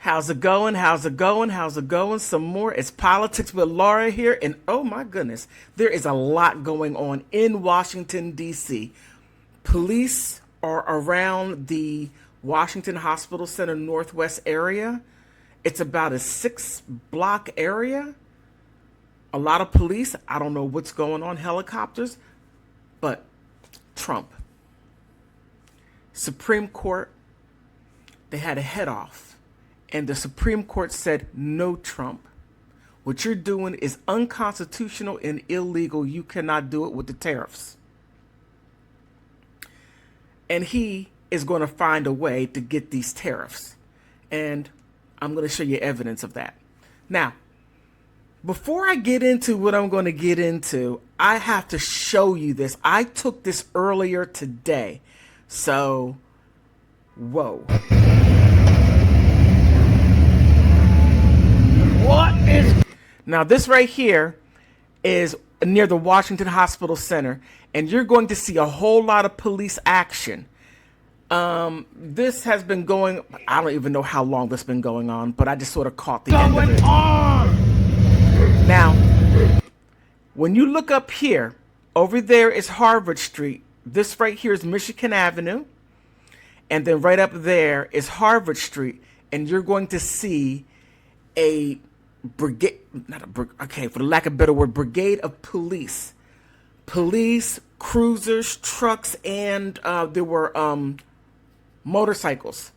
How's it going? How's it going? How's it going? Some more. It's Politics with Laura here. And oh my goodness, there is a lot going on in Washington, D.C. Police are around the Washington Hospital Center Northwest area. It's about a 6-block area. A lot of police. I don't know what's going on. Helicopters. But Trump. Supreme Court. They had a head off. And the Supreme Court said, no, Trump. What you're doing is unconstitutional and illegal. You cannot do it with the tariffs. And he is going to find a way to get these tariffs. And I'm going to show you evidence of that. Now, before I get into what I'm going to get into, I have to show you this. I took this earlier today. So, whoa. What is... Now, this right here is near the Washington Hospital Center, and you're going to see a whole lot of police action. This has been going, I don't even know how long this has been going on, but I just sort of caught the end of it. Now, when you look up here, over there is Harvard Street. This right here is Michigan Avenue. And then right up there is Harvard Street. And you're going to see a brigade, okay, for the lack of a better word, brigade of police. Police, cruisers, trucks, and there were motorcycles.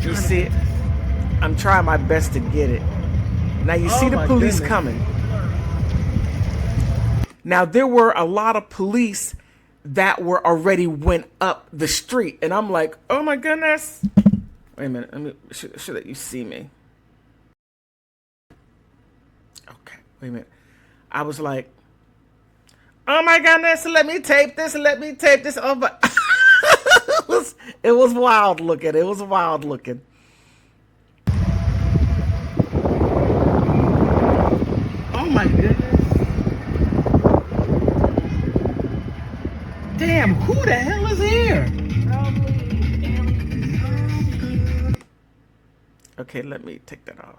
You see it? I'm trying my best to get it. Now you see the police coming. Now there were a lot of police that were already went up the street, and I'm like, oh my goodness. Wait a minute, let me should let you see me. Okay, wait a minute. I was like, oh my goodness, let me tape this. Oh, but it was wild looking. It was wild looking. Oh my goodness. Damn, who the hell is here? Okay, let me take that off.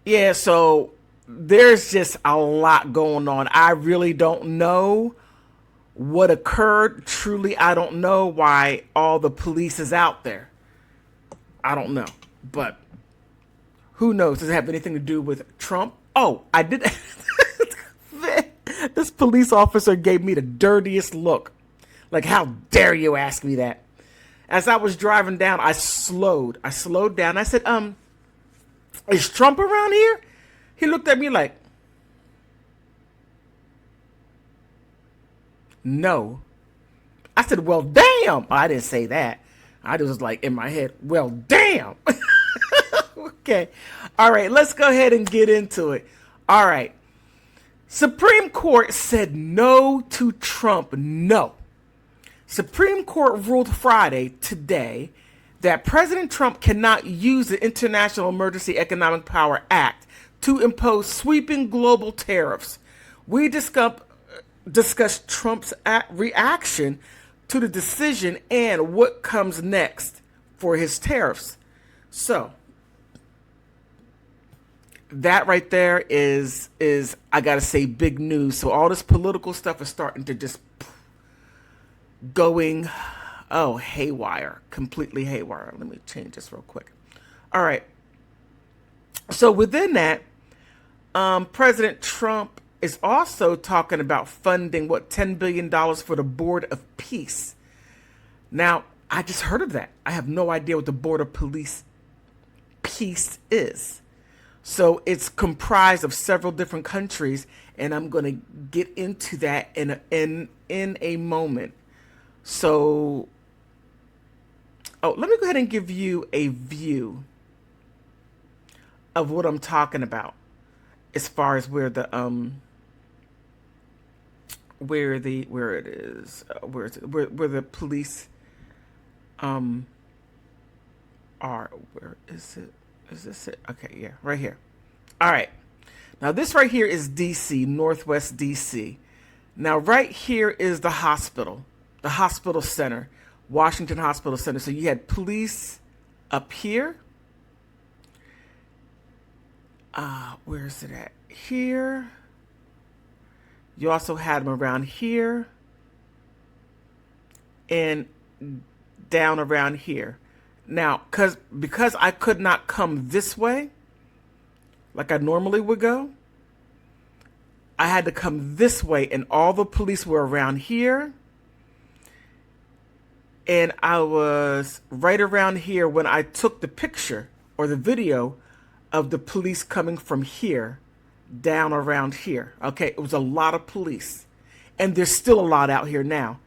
Yeah, so there's just a lot going on. I really don't know what occurred. Truly, I don't know why all the police is out there. I don't know. But who knows? Does it have anything to do with Trump? Oh, I did. This police officer gave me the dirtiest look. Like, how dare you ask me that? As I was driving down, I slowed down. I said, is Trump around here? He looked at me like, no. I said, well, damn. I didn't say that. I just was like in my head, well, damn. Okay. All right, let's go ahead and get into it. All right. Supreme Court said no to Trump. No. Supreme Court ruled Friday, today, that President Trump cannot use the International Emergency Economic Power Act to impose sweeping global tariffs. We discussed Trump's reaction to the decision and what comes next for his tariffs. So, that right there is I gotta say, big news. So all this political stuff is starting to just going, haywire, completely haywire. Let me change this real quick. All right. So within that, President Trump is also talking about funding, $10 billion for the Board of Peace. Now, I just heard of that. I have no idea what the Board of Peace is. So it's comprised of several different countries, and I'm going to get into that in a moment. So, let me go ahead and give you a view of what I'm talking about, as far as where the police are. Where is it? Is this it? Okay, yeah, right here. All right. Now, this right here is D.C., Northwest D.C. Now, right here is the hospital center, Washington Hospital Center. So you had police up here. Where is it at? Here. You also had them around here and down around here. Now, because I could not come this way like I normally would go, I had to come this way, and all the police were around here. And I was right around here when I took the picture or the video of the police coming from here down around here. Okay, it was a lot of police. And there's still a lot out here now.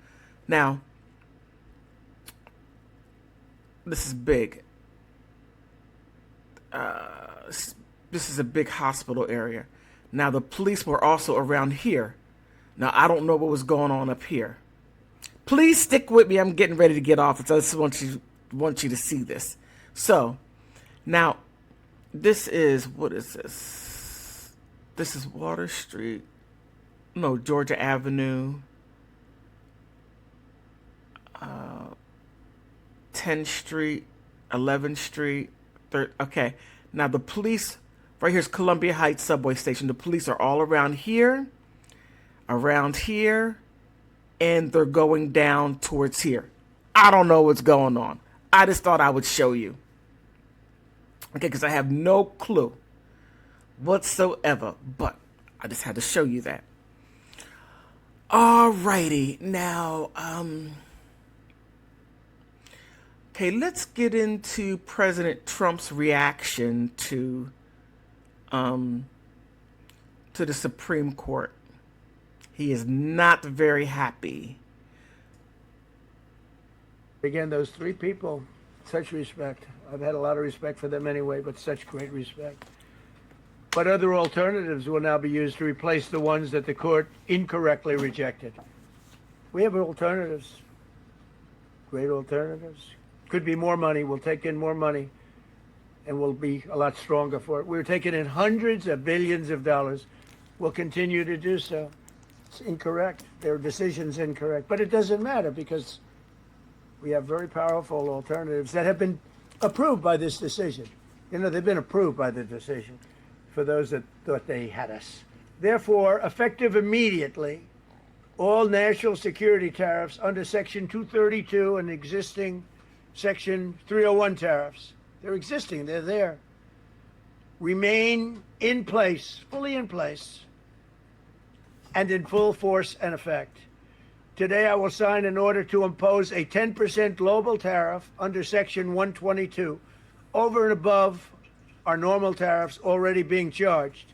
Now, this is big. This is a big hospital area. Now, the police were also around here. Now, I don't know what was going on up here. Please stick with me. I'm getting ready to get off. I just want you to see this. So, now, this is, what is this? This is Water Street. No, Georgia Avenue. 10th Street, 11th Street. Okay. Now, the police, right here's Columbia Heights subway station. The police are all around here, and they're going down towards here. I don't know what's going on. I just thought I would show you. Okay, because I have no clue whatsoever, but I just had to show you that. Alrighty, now, okay, let's get into President Trump's reaction to the Supreme Court. He is not very happy. Again, those three people, such respect. I've had a lot of respect for them anyway, but such great respect. But other alternatives will now be used to replace the ones that the court incorrectly rejected. We have alternatives, great alternatives. Could be more money. We'll take in more money, and we'll be a lot stronger for it. We're taking in hundreds of billions of dollars. We'll continue to do so. It's incorrect. Their decision's incorrect. But it doesn't matter because we have very powerful alternatives that have been approved by this decision. You know, they've been approved by the decision for those that thought they had us. Therefore, effective immediately, all national security tariffs under Section 232 and existing Section 301 tariffs, they're existing, they're there, remain in place, fully in place, and in full force and effect. Today, I will sign an order to impose a 10% global tariff under Section 122 over and above our normal tariffs already being charged.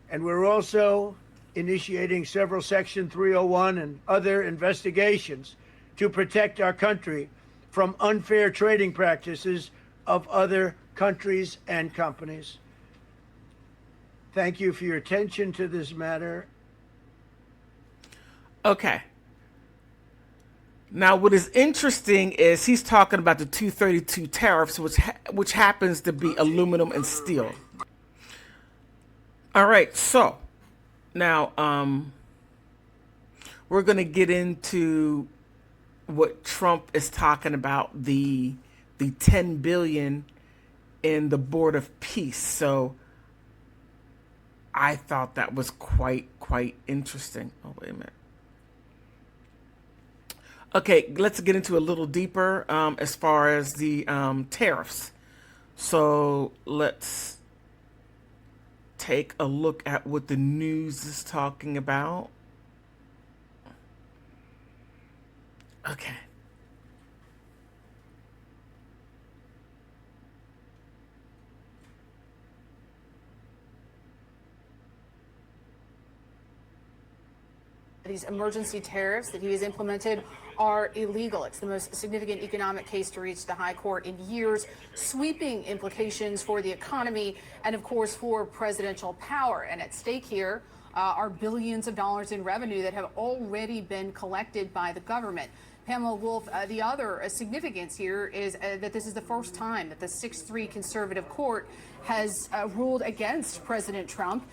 And we're also initiating several Section 301 and other investigations to protect our country from unfair trading practices of other countries and companies. Thank you for your attention to this matter. Okay. Now, what is interesting is he's talking about the 232 tariffs, which happens to be aluminum and steel. All right, so now we're going to get into what Trump is talking about, the $10 billion in the Board of Peace. So I thought that was quite interesting. Oh, wait a minute. Okay, let's get into a little deeper as far as the tariffs. So let's take a look at what the news is talking about. Okay. These emergency tariffs that he has implemented are illegal. It's the most significant economic case to reach the high court in years, sweeping implications for the economy and, of course, for presidential power. And at stake here are billions of dollars in revenue that have already been collected by the government. Pamela Wolf, the other significance here is that this is the first time that the 6-3 conservative court has ruled against President Trump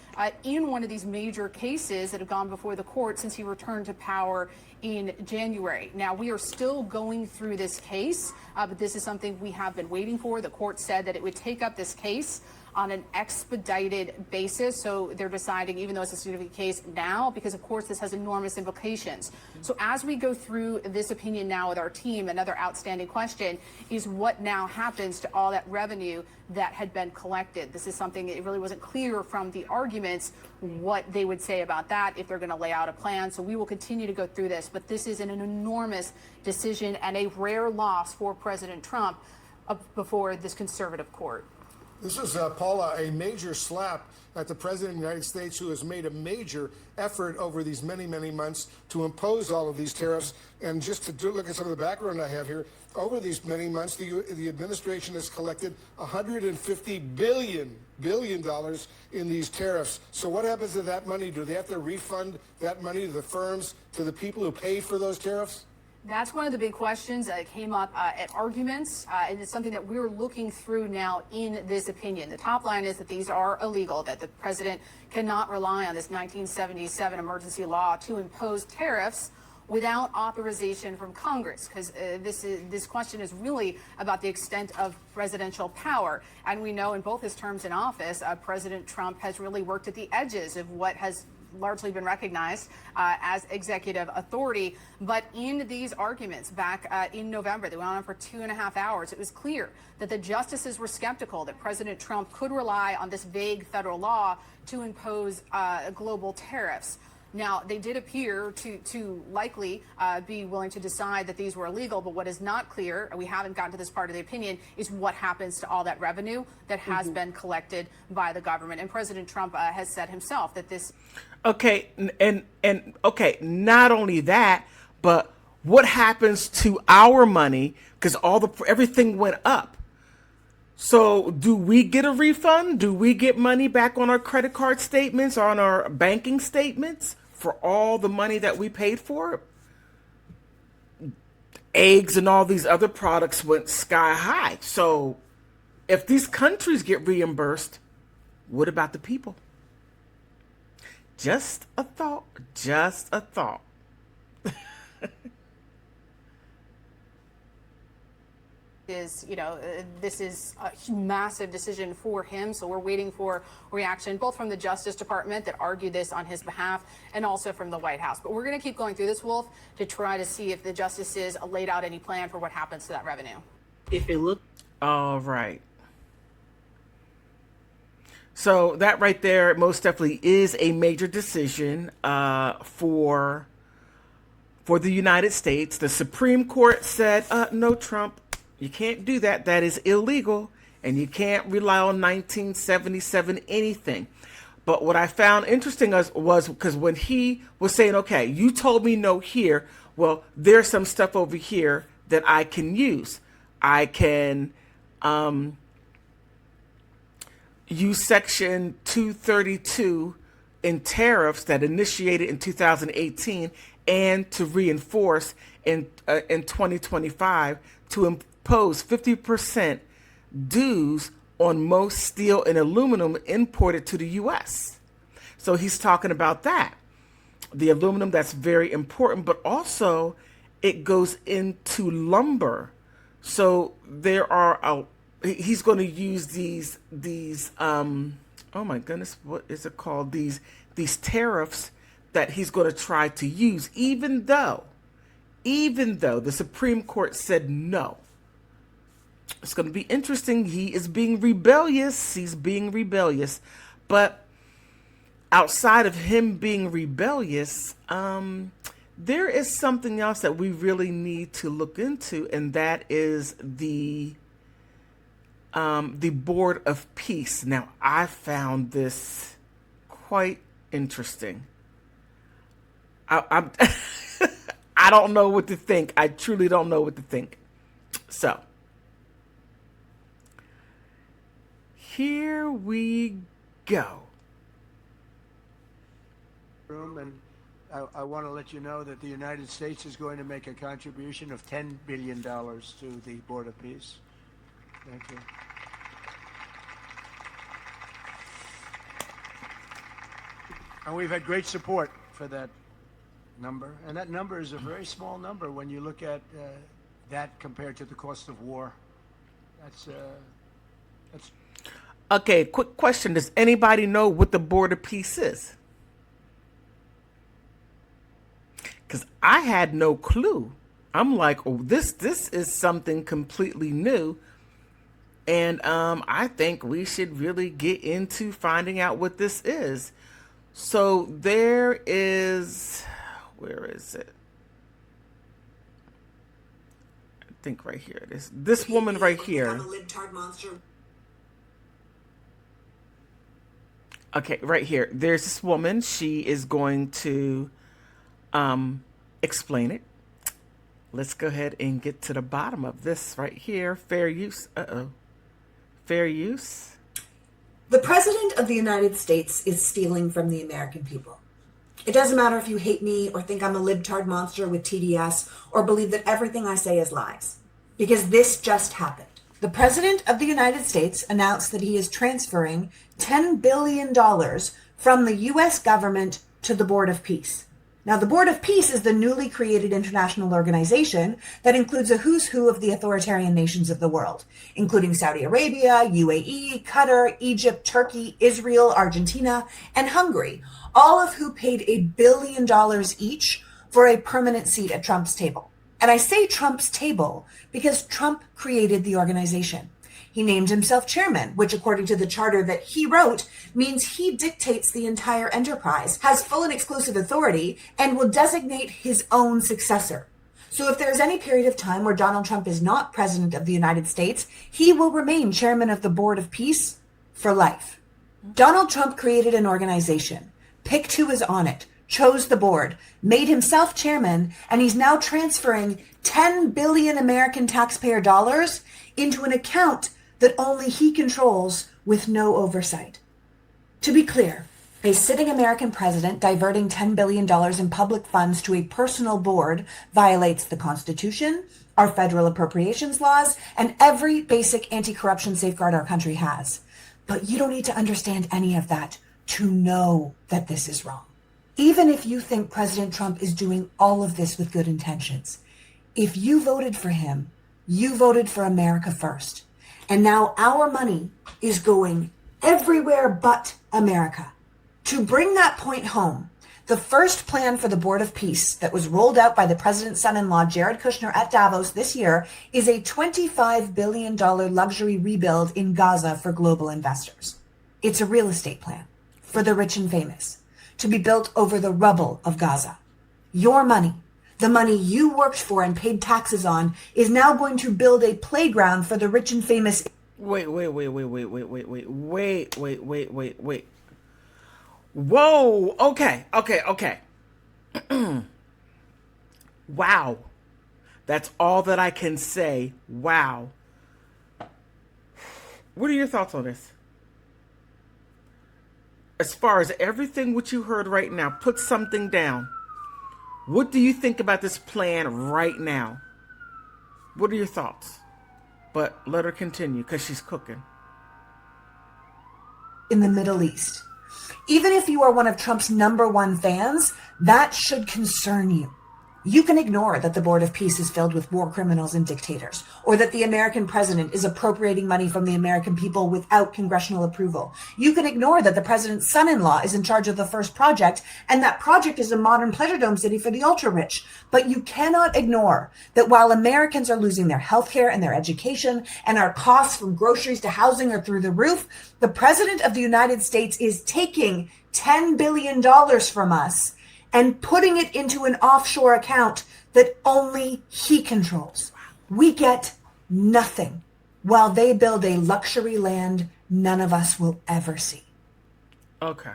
in one of these major cases that have gone before the court since he returned to power in January. Now, we are still going through this case, but this is something we have been waiting for. The court said that it would take up this case on an expedited basis. So they're deciding, even though it's a significant case now, because of course this has enormous implications. So as we go through this opinion now with our team, another outstanding question is what now happens to all that revenue that had been collected. This is something it really wasn't clear from the arguments what they would say about that, if they're going to lay out a plan. So we will continue to go through this, but this is an enormous decision and a rare loss for President Trump before this conservative court. This is, Paula, a major slap at the President of the United States, who has made a major effort over these many, many months to impose all of these tariffs. And just to look at some of the background I have here, over these many months, the administration has collected $150 billion in these tariffs. So what happens to that money? Do they have to refund that money to the firms, to the people who pay for those tariffs? That's one of the big questions that came up at arguments, and it's something that we're looking through now in this opinion. The top line is that these are illegal, that the president cannot rely on this 1977 emergency law to impose tariffs without authorization from Congress, because this question is really about the extent of presidential power. And we know in both his terms in office, President Trump has really worked at the edges of what has largely been recognized as executive authority. But in these arguments back in November, they went on for 2.5 hours, it was clear that the justices were skeptical that President Trump could rely on this vague federal law to impose global tariffs. Now, they did appear to likely be willing to decide that these were illegal, but what is not clear, and we haven't gotten to this part of the opinion, is what happens to all that revenue that has been collected by the government. And President Trump has said himself that this... Okay, and okay, not only that, but what happens to our money? Because everything went up. So do we get a refund? Do we get money back on our credit card statements, on our banking statements for all the money that we paid for? Eggs and all these other products went sky high. So if these countries get reimbursed, what about the people? Just a thought, just a thought. This is a massive decision for him. So we're waiting for reaction, both from the Justice Department that argued this on his behalf and also from the White House. But we're going to keep going through this, Wolf, to try to see if the justices laid out any plan for what happens to that revenue. If it look all right. So that right there most definitely is a major decision for the United States. The Supreme Court said, no, Trump, you can't do that. That is illegal. And you can't rely on 1977 anything. But what I found interesting was because when he was saying, okay, you told me no here. Well, there's some stuff over here that I can use. I can use Section 232 in tariffs that initiated in 2018 and to reinforce in 2025 to impose 50% dues on most steel and aluminum imported to the U.S. So he's talking about that. The aluminum, that's very important, but also it goes into lumber. So there are he's going to use these oh my goodness, what is it called? These tariffs that he's going to try to use, even though the Supreme Court said no. It's going to be interesting. He is being rebellious. He's being rebellious. But outside of him being rebellious, there is something else that we really need to look into, and that is the Board of Peace. Now, I found this quite interesting. I'm I don't know what to think. I truly don't know what to think. So, here we go. And I want to let you know that the United States is going to make a contribution of $10 billion to the Board of Peace. Thank you. And we've had great support for that number. And that number is a very small number when you look at that compared to the cost of war. That's Okay, quick question. Does anybody know what the Board of Peace is? Because I had no clue. I'm like, oh, this is something completely new. And I think we should really get into finding out what this is. So there is, where is it? I think right here. This woman right here. I'm a libtard monster. Okay, right here. There's this woman. She is going to explain it. Let's go ahead and get to the bottom of this right here. Fair use. Fair use. The President of the United States is stealing from the American people. It doesn't matter if you hate me or think I'm a libtard monster with TDS or believe that everything I say is lies, because this just happened. The President of the United States announced that he is transferring $10 billion from the U.S. government to the Board of Peace. Now, the Board of Peace is the newly created international organization that includes a who's who of the authoritarian nations of the world, including Saudi Arabia, UAE, Qatar, Egypt, Turkey, Israel, Argentina, and Hungary, all of who paid $1 billion each for a permanent seat at Trump's table. And I say Trump's table because Trump created the organization. He named himself chairman, which according to the charter that he wrote means he dictates the entire enterprise, has full and exclusive authority, and will designate his own successor. So if there is any period of time where Donald Trump is not president of the United States, he will remain chairman of the Board of Peace for life. Donald Trump created an organization, picked who is on it, chose the board, made himself chairman, and he's now transferring 10 billion American taxpayer dollars into an account that only he controls with no oversight. To be clear, a sitting American president diverting $10 billion in public funds to a personal board violates the Constitution, our federal appropriations laws, and every basic anti-corruption safeguard our country has. But you don't need to understand any of that to know that this is wrong. Even if you think President Trump is doing all of this with good intentions, if you voted for him, you voted for America first. And now our money is going everywhere but America. To bring that point home, the first plan for the Board of Peace that was rolled out by the president's son-in-law, Jared Kushner, at Davos this year is a $25 billion luxury rebuild in Gaza for global investors. It's a real estate plan for the rich and famous to be built over the rubble of Gaza. Your money, the money you worked for and paid taxes on, is now going to build a playground for the rich and famous. Wait. Whoa. Okay. Wow. That's all that I can say. Wow. What are your thoughts on this? As far as everything what you heard right now, put something down. What do you think about this plan right now? What are your thoughts? But let her continue because she's cooking. In the Middle East. Even if you are one of Trump's #1 fans, that should concern you. You can ignore that the Board of Peace is filled with war criminals and dictators, or that the American president is appropriating money from the American people without congressional approval. You can ignore that the president's son-in-law is in charge of the first project, and that project is a modern pleasure dome city for the ultra-rich. But you cannot ignore that while Americans are losing their health care and their education, and our costs from groceries to housing are through the roof, the president of the United States is taking $10 billion from us and putting it into an offshore account that only he controls. We get nothing while they build a luxury land none of us will ever see. Okay.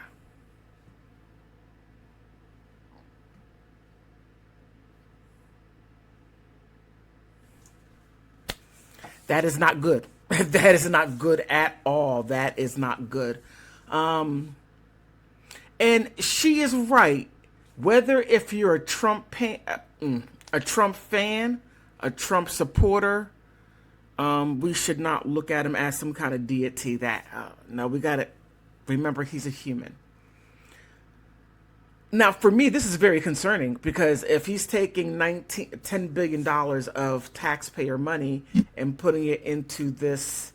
That is not good. That is not good at all. That is not good. And she is right whether if you're a Trump fan, a Trump supporter, we should not look at him as some kind of deity. No, we got to remember he's a human. Now, for me, this is very concerning because if he's taking $10 billion of taxpayer money and putting it into this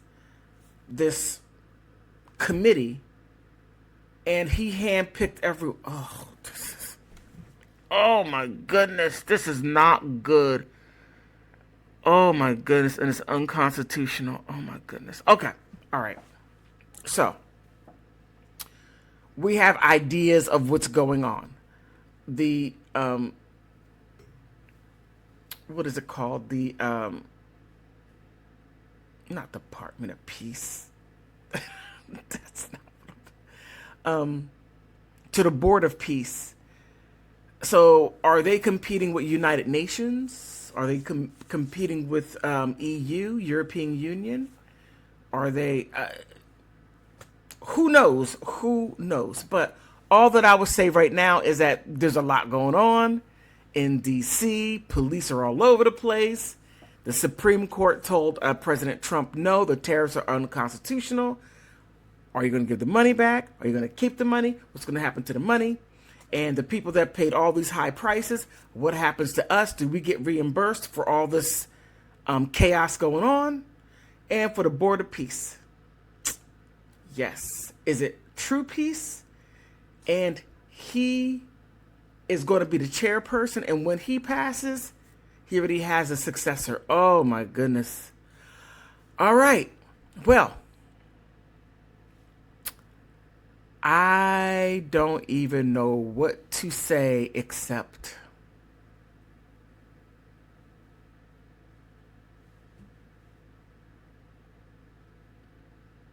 committee, and he handpicked oh my goodness, this is not good. Oh my goodness, and it's unconstitutional. Oh my goodness. Okay, all right. So, we have ideas of what's going on. The what is it called? The not Department of Peace. That's not to the Board of Peace. So are they competing with United Nations? Are they competing with EU, European Union? Are they who knows? Who knows? But all that I would say right now is that there's a lot going on in D.C. Police are all over the place. The Supreme Court told President Trump, no, the tariffs are unconstitutional. Are you going to give the money back? Are you going to keep the money? What's going to happen to the money? And the people that paid all these high prices, what happens to us? Do we get reimbursed for all this chaos going on? And for the Board of Peace. Yes. Is it true peace? And he is going to be the chairperson. And when he passes, he already has a successor. Oh, my goodness. All right. Well, I don't even know what to say except